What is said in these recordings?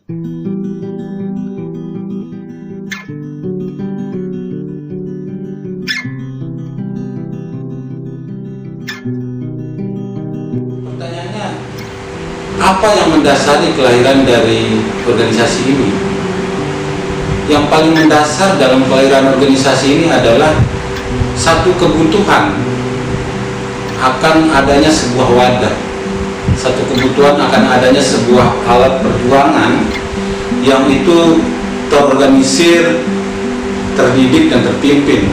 Pertanyaannya, apa yang mendasari kelahiran dari organisasi ini? Yang paling mendasar dalam kelahiran organisasi ini adalah satu kebutuhan akan adanya sebuah wadah, satu kebutuhan akan adanya sebuah alat perjuangan yang itu terorganisir, terdidik, dan terpimpin.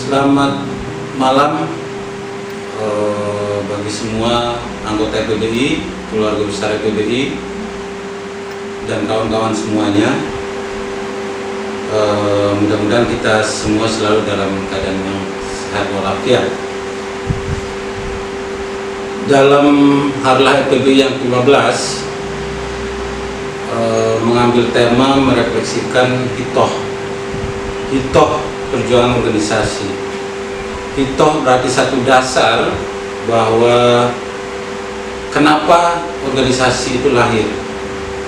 Selamat malam bagi semua anggota EPBI, keluarga besar EPBI, dan kawan-kawan semuanya. Mudah-mudahan kita semua selalu dalam keadaan yang sehat walafiat. Dalam Harlah EPBI yang ke-15 mengambil tema merefleksikan hitoh perjuangan organisasi. Hitoh berarti satu dasar bahwa kenapa organisasi itu lahir.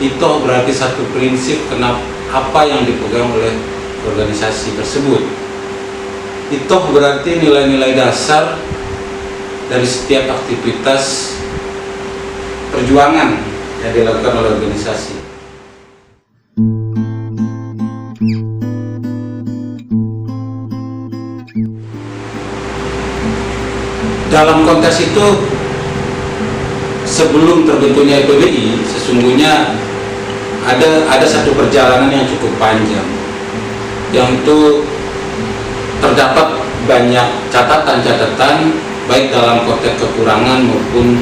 Hitoh berarti satu prinsip kenapa apa yang dipegang oleh organisasi tersebut. Hitoh berarti nilai-nilai dasar dari setiap aktivitas perjuangan yang dilakukan oleh organisasi. Dalam konteks itu, sebelum terbentuknya EPBI, sesungguhnya ada satu perjalanan yang cukup panjang, yang itu terdapat banyak catatan-catatan, baik dalam konteks kekurangan maupun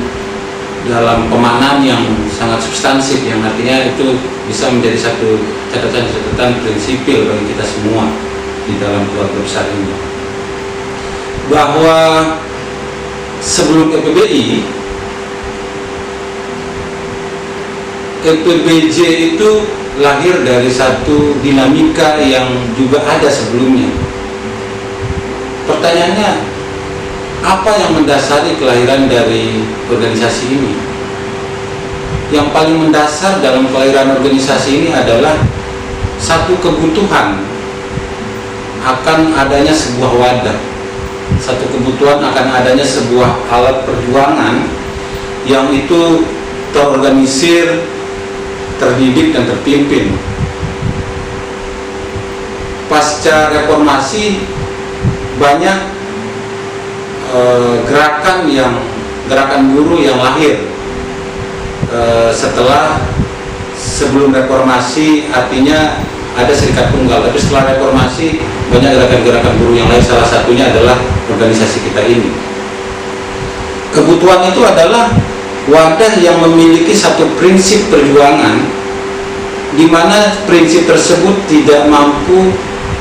dalam pemaknaan yang sangat substansif, yang artinya itu bisa menjadi satu catatan-catatan prinsipil bagi kita semua di dalam keluarga besar ini, bahwa sebelum EPBJ itu lahir dari satu dinamika yang juga ada sebelumnya. Pertanyaannya, apa yang mendasari kelahiran dari organisasi ini? Yang paling mendasar dalam kelahiran organisasi ini adalah satu kebutuhan akan adanya sebuah wadah, satu kebutuhan akan adanya sebuah alat perjuangan yang itu terorganisir, terdidik, dan terpimpin. Pasca reformasi banyak gerakan buruh yang lahir sebelum reformasi, artinya ada serikat tunggal, tapi setelah reformasi banyak gerakan-gerakan buruh yang lain, salah satunya adalah organisasi kita ini. Kebutuhan itu adalah wadah yang memiliki satu prinsip perjuangan, di mana prinsip tersebut tidak mampu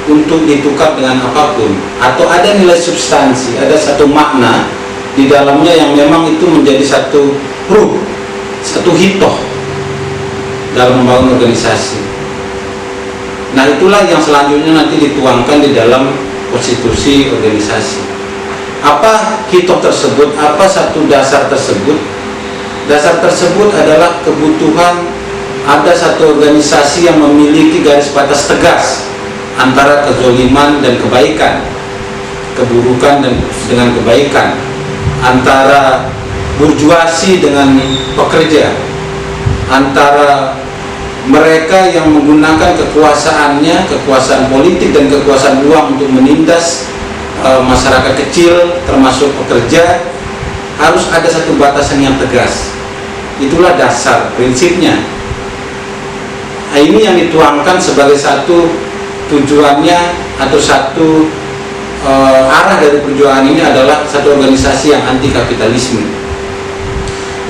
untuk ditukar dengan apapun, atau ada nilai substansi, ada satu makna di dalamnya yang memang itu menjadi satu ruh, satu hitoh dalam membangun organisasi. Nah, itulah yang selanjutnya nanti dituangkan di dalam konstitusi organisasi. Apa hitoh tersebut? Apa satu dasar tersebut? Dasar tersebut adalah kebutuhan ada satu organisasi yang memiliki garis batas tegas antara kezoliman dan kebaikan, keburukan dengan kebaikan, antara burjuasi dengan pekerja, antara mereka yang menggunakan kekuasaannya, kekuasaan politik dan kekuasaan uang untuk menindas masyarakat kecil termasuk pekerja, harus ada satu batasan yang tegas. Itulah dasar prinsipnya. Nah, ini yang dituangkan sebagai satu tujuannya atau satu arah dari perjuangan ini adalah satu organisasi yang anti kapitalisme.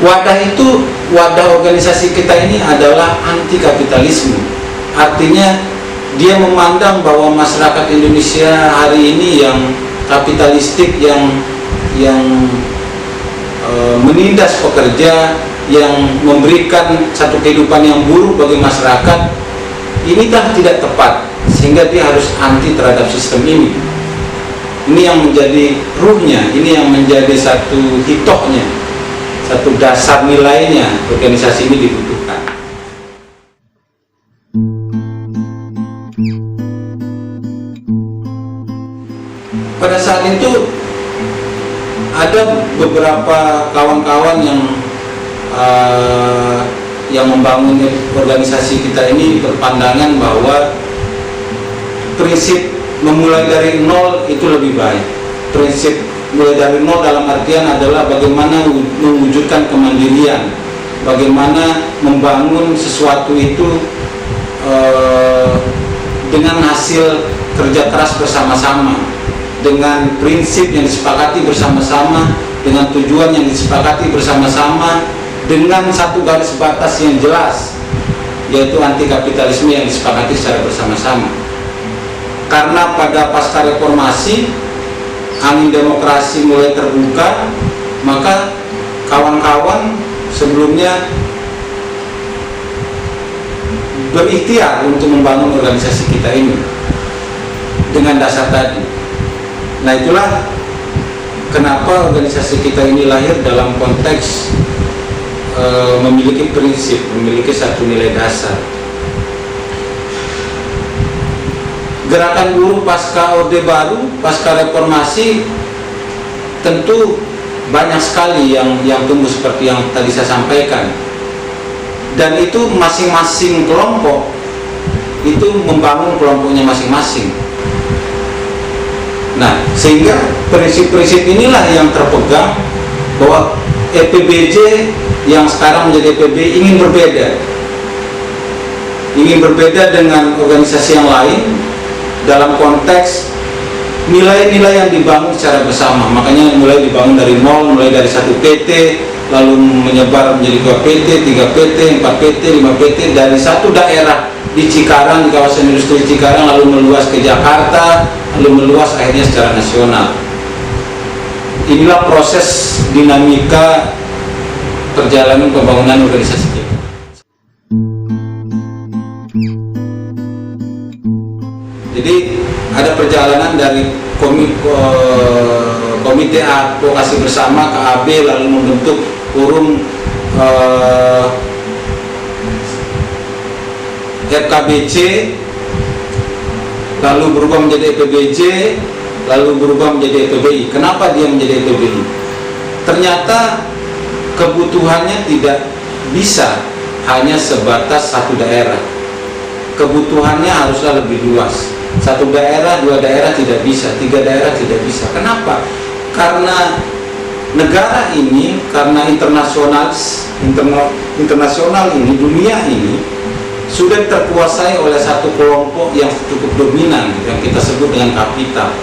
Wadah organisasi kita ini adalah anti kapitalisme. Artinya dia memandang bahwa masyarakat Indonesia hari ini yang kapitalistik, yang menindas pekerja, yang memberikan satu kehidupan yang buruk bagi masyarakat, ini kan tidak tepat, sehingga dia harus anti terhadap sistem ini. Ini yang menjadi ruhnya, ini yang menjadi satu hitohnya, satu dasar nilainya organisasi ini dibutuhkan. Pada saat itu ada beberapa kawan-kawan yang membangun organisasi kita ini berpandangan bahwa prinsip memulai dari nol itu lebih baik. Prinsip mulai dari nol dalam artian adalah bagaimana mewujudkan kemandirian, bagaimana membangun sesuatu itu dengan hasil kerja keras bersama-sama, dengan prinsip yang disepakati bersama-sama, dengan tujuan yang disepakati bersama-sama, dengan satu garis batas yang jelas, yaitu anti kapitalisme yang disepakati secara bersama-sama. Karena pada pasca reformasi angin demokrasi mulai terbuka, maka kawan-kawan sebelumnya berikhtiar untuk membangun organisasi kita ini dengan dasar tadi. Nah, itulah kenapa organisasi kita ini lahir dalam konteks memiliki prinsip, memiliki satu nilai dasar. Gerakan buruh pasca Orde Baru, pasca reformasi, tentu banyak sekali yang tumbuh seperti yang tadi saya sampaikan. Dan itu masing-masing kelompok itu membangun kelompoknya masing-masing. Nah, sehingga prinsip-prinsip inilah yang terpegang bahwa EPBJ yang sekarang menjadi EPB ingin berbeda dengan organisasi yang lain dalam konteks nilai-nilai yang dibangun secara bersama. Makanya mulai dibangun dari nol, mulai dari 1 PT, lalu menyebar menjadi 2 PT, 3 PT, 4 PT, 5 PT, dari satu daerah di Cikarang, di kawasan industri Cikarang, lalu meluas ke Jakarta, lalu meluas akhirnya secara nasional. Inilah proses dinamika perjalanan pembangunan organisasi kita. Jadi ada perjalanan dari komite advokasi bersama KAB, lalu membentuk forum RKBC, lalu berubah menjadi EPBJ, lalu berubah menjadi EPBI. Kenapa dia menjadi EPBI? Ternyata kebutuhannya tidak bisa hanya sebatas satu daerah. Kebutuhannya haruslah lebih luas. 1 daerah, 2 daerah tidak bisa, 3 daerah tidak bisa. Kenapa? Karena negara ini, karena internasional ini, dunia ini sudah terkuasai oleh satu kelompok yang cukup dominan, yang kita sebut dengan kapital.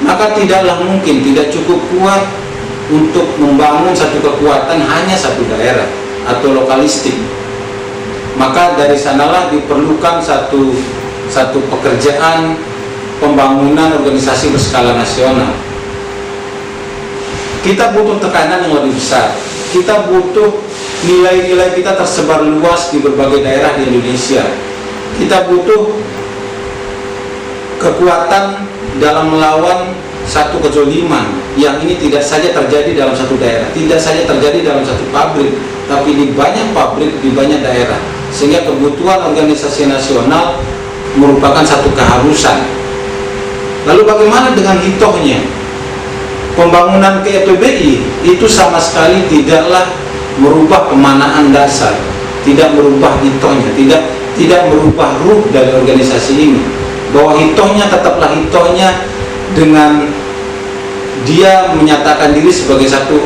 Maka tidaklah mungkin, tidak cukup kuat untuk membangun satu kekuatan hanya satu daerah atau lokalistik. Maka dari sanalah diperlukan satu pekerjaan pembangunan organisasi berskala nasional. Kita butuh tekanan yang lebih besar. Kita butuh nilai-nilai kita tersebar luas di berbagai daerah di Indonesia. Kita butuh kekuatan dalam melawan satu kezoliman yang ini tidak saja terjadi dalam satu daerah, tidak saja terjadi dalam satu pabrik, tapi di banyak pabrik, di banyak daerah. Sehingga kebutuhan organisasi nasional merupakan satu keharusan. Lalu bagaimana dengan hitohnya? Pembangunan ke EPBI itu sama sekali tidaklah merubah pemanaan dasar, tidak merubah hitohnya, tidak merubah ruh dari organisasi ini. Bahwa hitohnya tetaplah hitohnya dengan dia menyatakan diri sebagai satu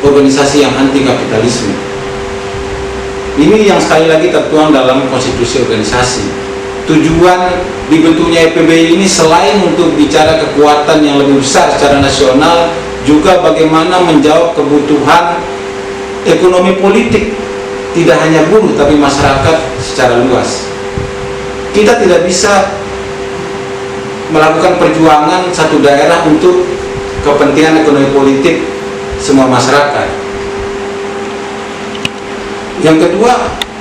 organisasi yang anti kapitalisme. Ini yang sekali lagi tertuang dalam konstitusi organisasi. Tujuan dibentuknya EPBI ini selain untuk bicara kekuatan yang lebih besar secara nasional, juga bagaimana menjawab kebutuhan ekonomi politik, tidak hanya buruh tapi masyarakat secara luas. Kita tidak bisa melakukan perjuangan satu daerah untuk kepentingan ekonomi politik semua masyarakat. Yang kedua,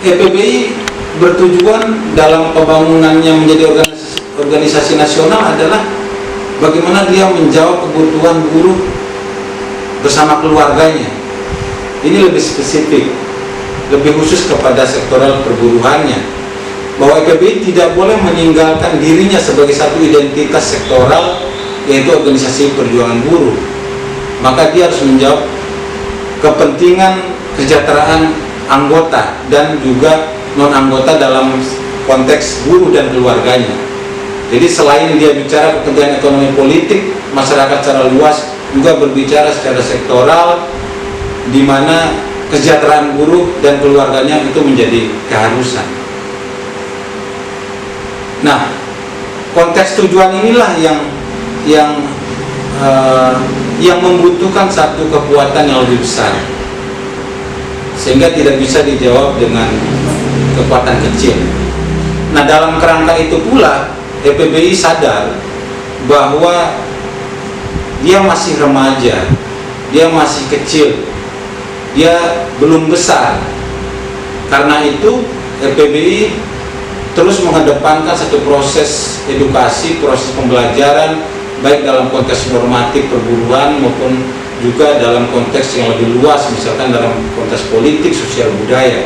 EPBI bertujuan dalam pembangunannya menjadi organisasi nasional adalah bagaimana dia menjawab kebutuhan buruh bersama keluarganya. Ini lebih spesifik, lebih khusus kepada sektoral perburuhannya, bahwa EPBI tidak boleh meninggalkan dirinya sebagai satu identitas sektoral, yaitu organisasi perjuangan buruh. Maka dia harus menjawab kepentingan kesejahteraan anggota dan juga non-anggota dalam konteks buruh dan keluarganya. Jadi selain dia bicara kepentingan ekonomi politik, masyarakat secara luas juga berbicara secara sektoral, di mana kesejahteraan buruh dan keluarganya itu menjadi keharusan. Nah, konteks tujuan inilah yang membutuhkan satu kekuatan yang lebih besar, sehingga tidak bisa dijawab dengan kekuatan kecil. Nah, dalam kerangka itu pula EPBI sadar bahwa dia masih remaja, dia masih kecil, dia belum besar. Karena itu EPBI terus mengedepankan satu proses edukasi, proses pembelajaran, baik dalam konteks normatif perburuhan maupun juga dalam konteks yang lebih luas, misalkan dalam konteks politik, sosial, budaya.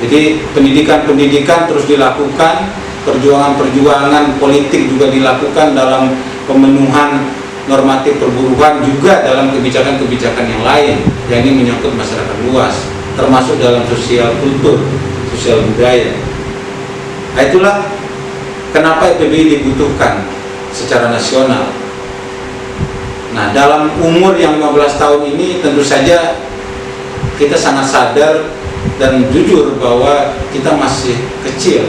Jadi pendidikan-pendidikan terus dilakukan, perjuangan-perjuangan politik juga dilakukan dalam pemenuhan normatif perburuhan, juga dalam kebijakan-kebijakan yang lain yang ini menyangkut masyarakat luas, termasuk dalam sosial kultur, sosial budaya. Nah, itulah kenapa EPBI dibutuhkan secara nasional. Nah, dalam umur yang 15 tahun ini tentu saja kita sangat sadar dan jujur bahwa kita masih kecil,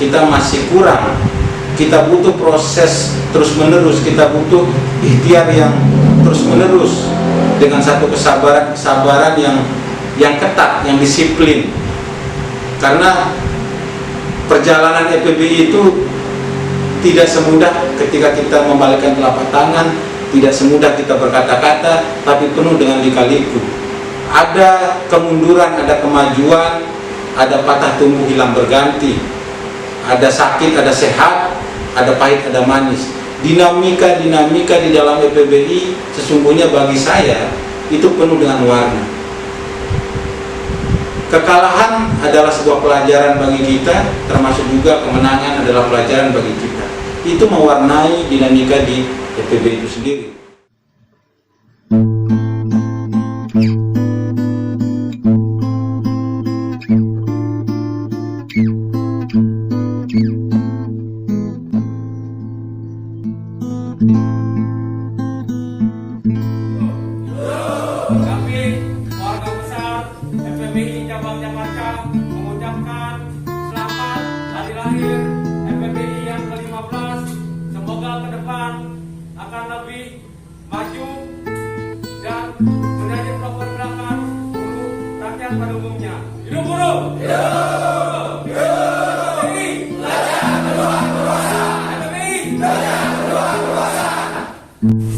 kita masih kurang, kita butuh proses terus-menerus, kita butuh ikhtiar yang terus-menerus dengan satu kesabaran yang ketat, yang disiplin. Karena perjalanan EPBI itu tidak semudah ketika kita membalikkan telapak tangan, tidak semudah kita berkata-kata, tapi penuh dengan lika-liku. Ada kemunduran, ada kemajuan, ada patah tumbuh hilang berganti, ada sakit, ada sehat, ada pahit, ada manis. Dinamika-dinamika di dalam EPBI sesungguhnya bagi saya itu penuh dengan warna. Kekalahan adalah sebuah pelajaran bagi kita, termasuk juga kemenangan adalah pelajaran bagi kita. Itu mewarnai dinamika di EPBI itu sendiri. Kami, warga besar EPBI Cabang Jakarta, mengucapkan selamat hari lahir EPBI yang ke-15. Semoga ke depan akan lebih maju dan menjadi pergerakan buruh rakyat pada umumnya. Hidup buruh! Hidup! EPBI!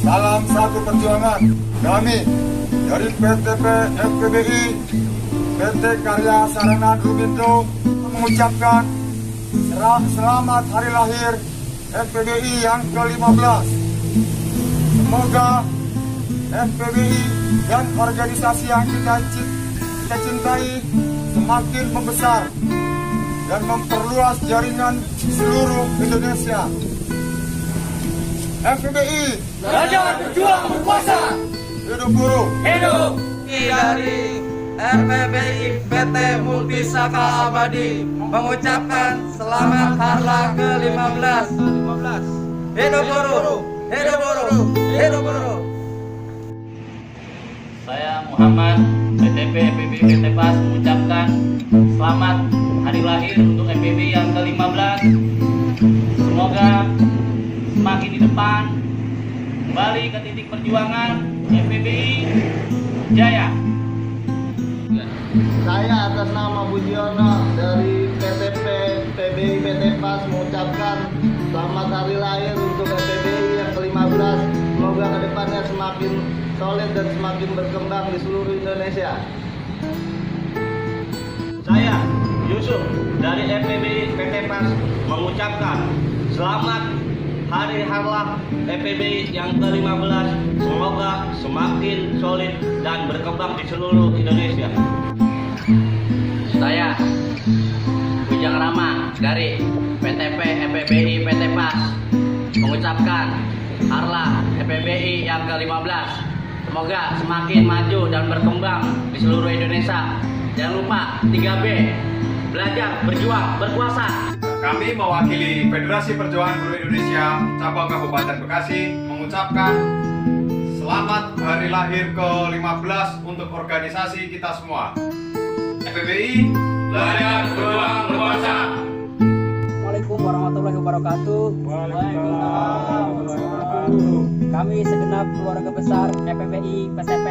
Salam satu perjuangan. Kami dari PTP FPBI PT Karya Sarana Rubindo mengucapkan selamat hari lahir FPBI yang ke-15. Semoga FPBI dan organisasi yang kita cintai semakin membesar dan memperluas jaringan seluruh Indonesia. FPBI Belajar berjuang berkuasa. hidup buruh. Hidup! Dari FPBI PT Multisaka Abadi mengucapkan selamat harlah ke-15. Hidup buruh, hidup buruh, hidup buruh. Saya Muhammad, PTP FPBI PT PAS mengucapkan selamat hari lahir untuk FPBI yang ke-15. Semoga semakin di depan, kembali ke titik perjuangan FPBI Jaya. Saya atas nama Bujiono dari PTP FPBI PT PAS mengucapkan selamat hari lahir untuk FPBI yang ke-15. Semoga kedepannya semakin solid dan semakin berkembang di seluruh Indonesia. Saya, Yusuf, dari FPBI PT PAS mengucapkan selamat Hari Harlah FPBI yang ke-15. Semoga semakin solid dan berkembang di seluruh Indonesia. Saya Bujang Rama dari PTP FPBI PT PAS mengucapkan Harlah FPBI yang ke-15. Semoga semakin maju dan berkembang di seluruh Indonesia. Jangan lupa 3B, belajar, berjuang, berkuasa. Kami mewakili Federasi Perjuangan Buruh Indonesia Cabang Kabupaten Bekasi mengucapkan selamat hari lahir ke-15 untuk organisasi kita semua. FPBI, belajar, berjuang, berkuasa. Assalamualaikum warahmatullahi wabarakatuh. Kami segenap keluarga besar FPBI PTP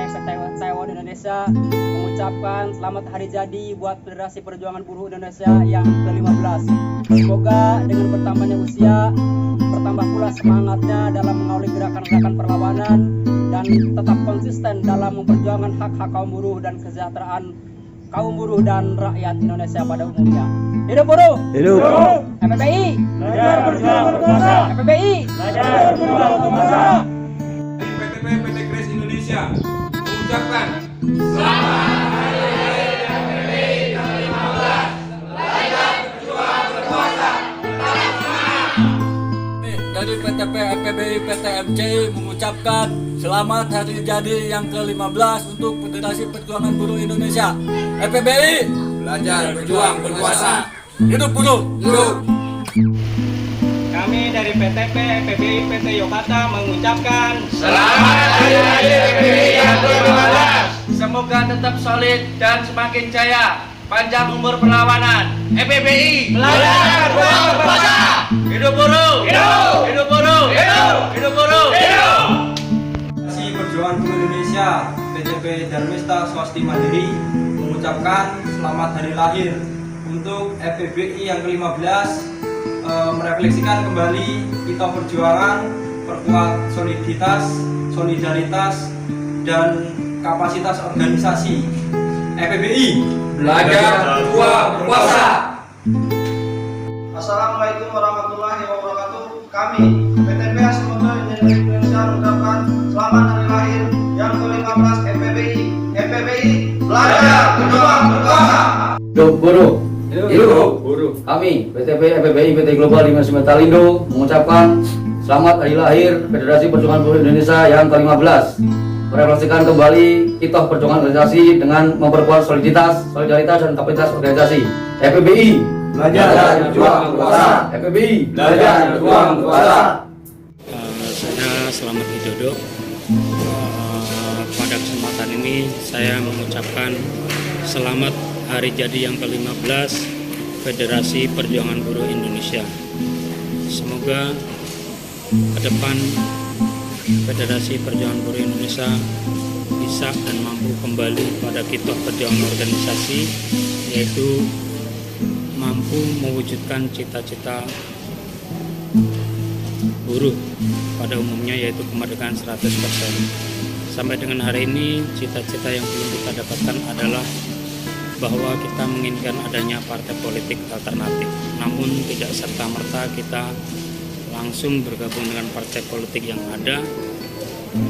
Taiwan Indonesia mengucapkan selamat hari jadi buat Federasi Perjuangan Buruh Indonesia yang ke-15. Semoga dengan bertambahnya usia, bertambah pula semangatnya dalam mengawali gerakan-gerakan perlawanan dan tetap konsisten dalam memperjuangkan hak-hak kaum buruh dan kesejahteraan kaum buruh dan rakyat Indonesia pada umumnya. Hidup buruh! Hidup! FPBI! Belajar berjuang berkuasa! FPBI! Belajar berjuang berkuasa! PTP PT Kris Indonesia mengucapkan Selamat Hari Lahir FPBI ke-15. Belajar, berjuang, berkuasa. Tetap semangat. Dari PTP FPBI PT MC mengucapkan selamat hari jadi yang ke-15 untuk Federasi Perjuangan Buruh Indonesia. FPBI, belajar, berjuang, berkuasa. Hidup buruh! Hidup! Kami dari PTP FPBI PT Yogyakarta mengucapkan Selamat Hari Lahir FPBI yang ke-15. semoga tetap solid dan semakin jaya. Panjang umur perlawanan. FPBI, Belajar, berjuang, berkuasa. hidup buruh! Hidup! Hidup buruh! Hidup! Hidup buruh! Hidup! Federasi Perjuangan Buruh Indonesia PTP Darmista Swasti Mandiri mengucapkan selamat hari lahir untuk FPBI yang ke-15, merefleksikan kembali kita perjuangan, perkuat soliditas, solidaritas, dan kapasitas organisasi. FPBI, belajar, berjuang, berkuasa. Assalamualaikum warahmatullahi wabarakatuh. Kami PTP Asmodo Indonesia mengucapkan selamat hari lahir yang ke-15 FPBI. FPBI, belajar, berjuang, berkuasa. Hidup buruh! Hidup buruh! Kami PTP FPBI PT Global Dimensi Metalindo mengucapkan selamat hari lahir Federasi Perjuangan Buruh Indonesia yang ke-15. Merefleksikan kembali kita perjuangan organisasi dengan memperkuat soliditas, solidaritas, dan kapasitas organisasi. FPBI, belajar, berjuang, berkuasa. FPBI, belajar, berjuang, berkuasa. Saya Selamat Widodo. Pada kesempatan ini saya mengucapkan selamat hari jadi yang ke-15 Federasi Perjuangan Buruh Indonesia. Semoga ke depan Federasi Perjuangan Buruh Indonesia bisa dan mampu kembali pada kitab perjuangan organisasi, yaitu mampu mewujudkan cita-cita buruh pada umumnya, yaitu kemerdekaan 100%. Sampai dengan hari ini cita-cita yang belum kita dapatkan adalah bahwa kita menginginkan adanya partai politik alternatif, namun tidak serta-merta kita langsung bergabung dengan partai politik yang ada,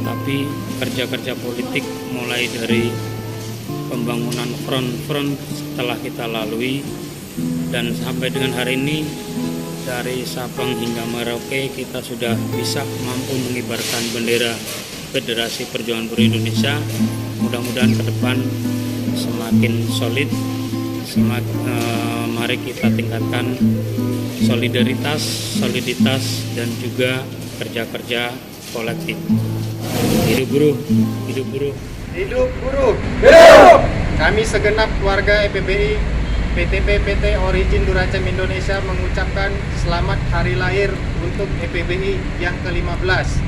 tapi kerja-kerja politik mulai dari pembangunan front-front telah kita lalui, dan sampai dengan hari ini dari Sabang hingga Merauke kita sudah bisa mampu mengibarkan bendera Federasi Perjuangan Buruh Indonesia. Mudah-mudahan ke depan semakin solid. Mari kita tingkatkan solidaritas, soliditas, dan juga kerja-kerja kolektif. Hidup buruh! Hidup buruh! Hidup buruh! Hidup! Kami segenap keluarga FPBI PTP PT Origin Duracem Indonesia mengucapkan selamat hari lahir untuk FPBI yang ke-15.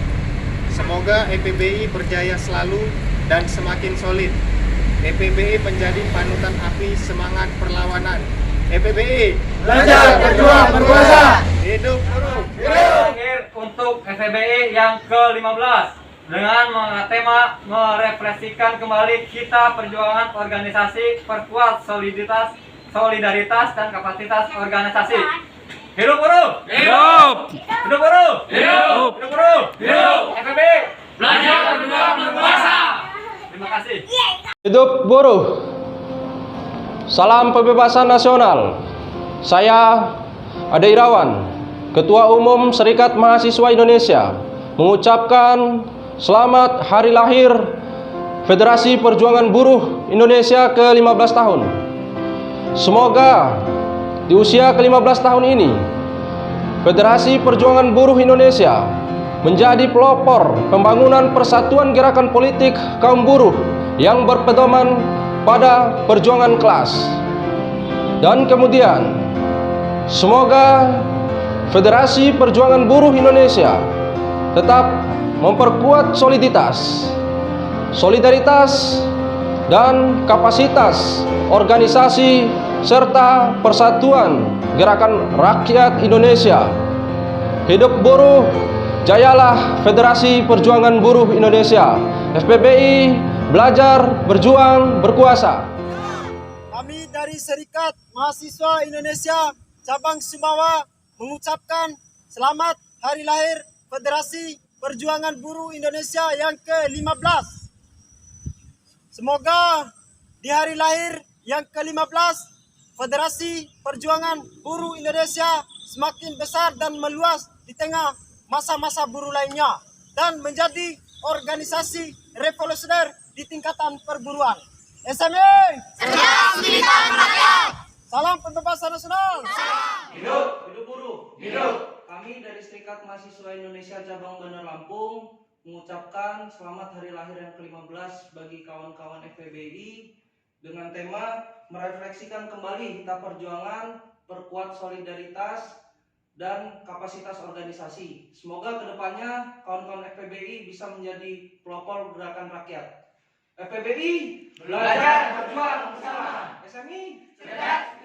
Semoga FPBI berjaya selalu dan semakin solid. FPBI menjadi panutan api semangat perlawanan. FPBI, belajar, berjuang, berkuasa. Hidup buruh! Hidup! Untuk FPBI yang ke-15. dengan mengangkat tema merefleksikan kembali kita perjuangan organisasi, perkuat solidaritas dan kapasitas organisasi. Hidup buruh! Hidup! Hidup buruh! Hidup! Hidup buruh! Hidup! FPBI! Belajar berjuang berkuasa! Terima kasih. Hidup buruh! Salam pembebasan nasional. Saya Ade Irawan, Ketua Umum Serikat Mahasiswa Indonesia, mengucapkan selamat hari lahir Federasi Perjuangan Buruh Indonesia ke-15 tahun. Semoga di usia ke-15 tahun ini, Federasi Perjuangan Buruh Indonesia menjadi pelopor pembangunan persatuan gerakan politik kaum buruh yang berpedoman pada perjuangan kelas. Dan kemudian, semoga Federasi Perjuangan Buruh Indonesia tetap memperkuat solidaritas, dan kapasitas organisasi serta persatuan gerakan rakyat Indonesia. Hidup buruh, jayalah Federasi Perjuangan Buruh Indonesia. FPBI, belajar, berjuang, berkuasa. Kami dari Serikat Mahasiswa Indonesia Cabang Sumbawa mengucapkan selamat hari lahir Federasi Perjuangan Buruh Indonesia yang ke-15. Semoga di hari lahir yang ke-15 Federasi Perjuangan Buruh Indonesia semakin besar dan meluas di tengah masa-masa buruh lainnya dan menjadi organisasi revolusioner di tingkatan perburuan. SMI! Cerdas Militan Rakyat! Salam pembebasan nasional! Hidup! Hidup buruh! Hidup! Kami dari Serikat Mahasiswa Indonesia Cabang Bandar Lampung mengucapkan selamat hari lahir yang ke-15 bagi kawan-kawan FPBI dengan tema merefleksikan kembali kita perjuangan, perkuat solidaritas, dan kapasitas organisasi. Semoga kedepannya kawan-kawan FPBI bisa menjadi pelopor gerakan rakyat. FPBI, belajar berjuang bersama. SMI, cerdas